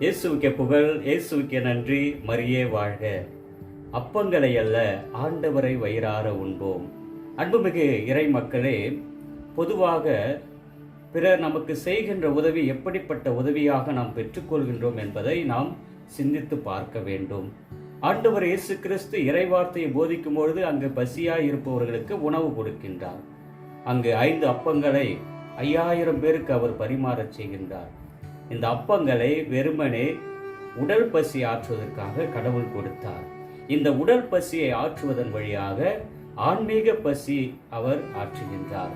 இயேசுவுக்கே புகழ், இயேசுவுக்கே நன்றி, மரியே வாழ்க. அப்பங்களை அல்ல, ஆண்டவரை வயிறார உண்போம். அன்புமிகு இறை மக்களே, பொதுவாக பிறர் நமக்கு செய்கின்ற உதவி எப்படிப்பட்ட உதவியாக நாம் பெற்றுக்கொள்கின்றோம் என்பதை நாம் சிந்தித்து பார்க்க வேண்டும். ஆண்டவர் இயேசு கிறிஸ்து இறைவார்த்தையை போதிக்கும் பொழுது அங்கு பசியாய் இருப்பவர்களுக்கு உணவு கொடுக்கின்றார். அங்கு 5 அப்பங்களை 5000 பேருக்கு அவர் பரிமாறச் செய்கின்றார். இந்த அப்பங்களை வெறுமனே உடல் பசி ஆற்றுவதற்காக கடவுள் கொடுத்தார். இந்த உடல் பசியை ஆற்றுவதன் வழியாக ஆன்மீக பசி அவர் ஆற்றுகின்றார்.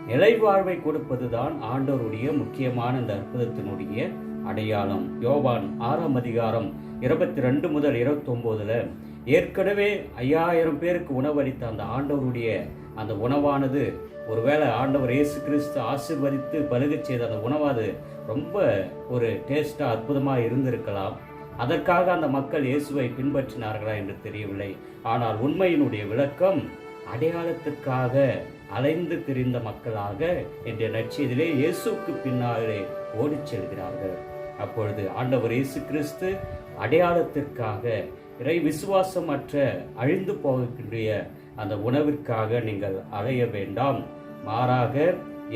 நிலைவாழ்வை கொடுப்பதுதான் ஆண்டவருடைய முக்கியமான இந்த அற்புதத்தினுடைய அடையாளம். யோவான் 6ஆம் அதிகாரம் 22 முதல் 29 ஏற்கனவே 5000 பேருக்கு உணவளித்த அந்த ஆண்டவருடைய அந்த உணவானது, ஒருவேளை ஆண்டவர் இயேசு கிறிஸ்து ஆசீர்வதித்து பருகச் செய்த அந்த உணவாது ரொம்ப ஒரு டேஸ்டாக அற்புதமாக இருந்திருக்கலாம். அதற்காக அந்த மக்கள் இயேசுவை பின்பற்றினார்களா என்று தெரியவில்லை. ஆனால் உண்மையினுடைய விளக்கம், அடையாளத்திற்காக அலைந்து திரிந்த மக்களாக என்ற நற்செய்தியிலே இயேசுக்கு பின்னாலே ஓடிச் செல்கிறார்கள். அப்பொழுது ஆண்டவர் இயேசு கிறிஸ்து அடையாளத்திற்காக, இறை விசுவாசமற்ற அழிந்து போகக்கூடிய அந்த உணவிற்காக நீங்கள் அலைய வேண்டாம், மாறாக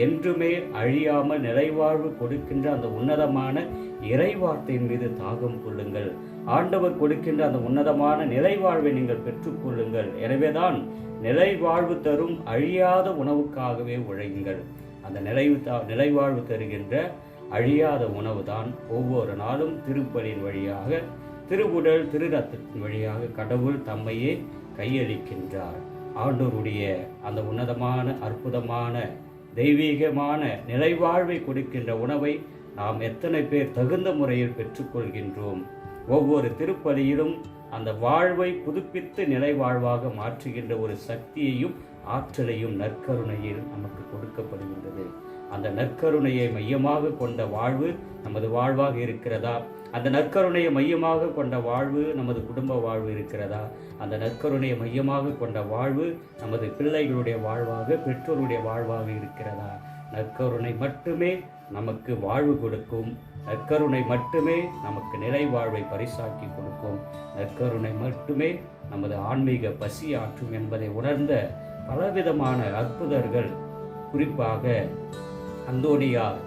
என்றுமே அழியாமல் நிலைவாழ்வு கொடுக்கின்ற அந்த உன்னதமான இறைவார்த்தையின் மீது தாகம் கொள்ளுங்கள். ஆண்டவர் கொடுக்கின்ற அந்த உன்னதமான நிலைவாழ்வை நீங்கள் பெற்றுக்கொள்ளுங்கள். எனவேதான் நிலைவாழ்வு தரும் அழியாத உணவுக்காகவே உழையுங்கள். அந்த நிலைவாழ்வு தருகின்ற அழியாத உணவு தான் ஒவ்வொரு நாளும் திருப்பலியின் வழியாக, திருவுடல் திரு ரத்தத்தின் வழியாக கடவுள் தம்மையே கையளிக்கின்றார். ஆண்டவருடைய அந்த உன்னதமான அற்புதமான தெய்வீகமான நிலைவாழ்வை கொடுக்கின்ற உணவை நாம் எத்தனை பேர் தகுந்த முறையில் பெற்றுக்கொள்கின்றோம்? ஒவ்வொரு திருப்பலியிலும் அந்த வாழ்வை புதுப்பித்து நிலைவாழ்வாக மாற்றுகின்ற ஒரு சக்தியையும் ஆற்றலையும் நற்கருணையில் நமக்கு கொடுக்கப்படுகின்றது. அந்த நற்கருணையை மையமாக கொண்ட வாழ்வு நமது வாழ்வாக இருக்கிறதா? அந்த நற்கருணையை மையமாக கொண்ட வாழ்வு நமது குடும்ப வாழ்வு இருக்கிறதா? அந்த நற்கருணையை மையமாக கொண்ட வாழ்வு நமது பிள்ளைகளுடைய வாழ்வாக, பெற்றோருடைய வாழ்வாக இருக்கிறதா? நற்கருணை மட்டுமே நமக்கு வாழ்வு கொடுக்கும். நற்கருணை மட்டுமே நமக்கு நிலை வாழ்வை பரிசாக்கி கொடுக்கும். நற்கருணை மட்டுமே நமது ஆன்மீக பசி ஆற்றும் என்பதை உணர்ந்த பலவிதமான அற்புதர்கள், குறிப்பாக அந்தோனியார்,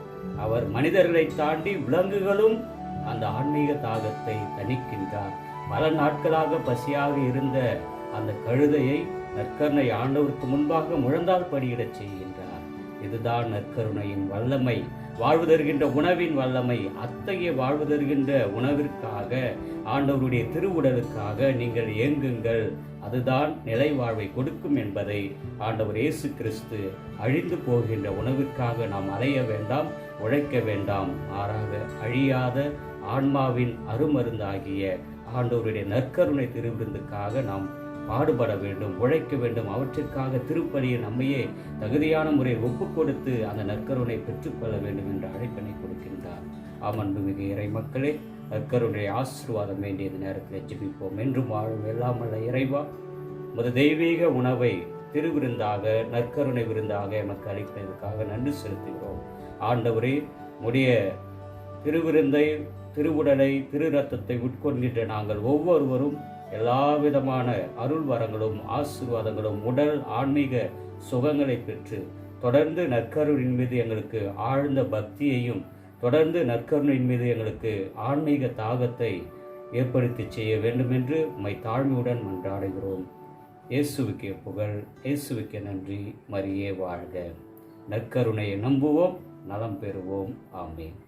அவர் மனிதர்களை தாண்டி விலங்குகளும் அந்த ஆன்மீக தாகத்தை தணிக்கின்றார். பல நாட்களாக பசியாக இருந்த அந்த கழுதையை நற்கருணை ஆண்டவருக்கு முன்பாக முழந்தால் படியிடச் செய்கின்றார். இதுதான் நற்கருணையின் வல்லமை, வாழ்வு தருகின்ற உணவின் வல்லமை. அத்தகைய வாழ்வு தருகின்ற உணவிற்காக, ஆண்டவருடைய திருவுடலுக்காக நீங்கள் ஏங்குங்கள். அதுதான் நிலை வாழ்வை கொடுக்கும் என்பதை ஆண்டவர் இயேசு கிறிஸ்து அழிந்து போகின்ற உணவிற்காக நாம் அலைய வேண்டாம், உழைக்க வேண்டாம். மாறாக அழியாத ஆன்மாவின் அருமருந்தாகிய ஆண்டவருடைய நற்கருணை திருவிருந்துக்காக நாம் பாடுபட வேண்டும், உழைக்க வேண்டும். அவற்றிற்காக திருப்பலியை நம்மையே தகுதியான முறையில் ஒப்புக் கொடுத்து அந்த நற்கருணை பெற்றுக்கொள்ள வேண்டும் என்ற அழைப்பினை கொடுக்கின்றார். அன்புமிகு இறை மக்களே, நற்கருணை ஆசீர்வாதம் வேண்டிய நேரத்தில் ஜெபிப்போம். என்றும் வாழும் எல்லாமல்ல இறைவா, உமது தெய்வீக உணவை திருவிருந்தாக, நற்கருணை விருந்தாக எமக்கு அளிப்பதற்காக நன்றி செலுத்துகிறோம். ஆண்டவரே, உடைய திருவிருந்தை, திருவுடலை, திரு ரத்தத்தை உட்கொள்கின்ற நாங்கள் ஒவ்வொருவரும் எல்லா விதமான அருள் வரங்களும் ஆசீர்வாதங்களும், உடல் ஆன்மீக சுகங்களை பெற்று தொடர்ந்து நற்கருணையின் மீது எங்களுக்கு ஆழ்ந்த பக்தியையும், தொடர்ந்து நற்கருணையின் மீது எங்களுக்கு ஆன்மீக தாகத்தை ஏற்படுத்தி செய்ய வேண்டும் என்று உம்மை தாழ்மையுடன் மன்றாடுகிறோம். இயேசுவுக்கே புகழ், இயேசுவுக்கே நன்றி, மரியே வாழ்க. நற்கருணையை நம்புவோம், நலம் பெறுவோம். ஆமென்.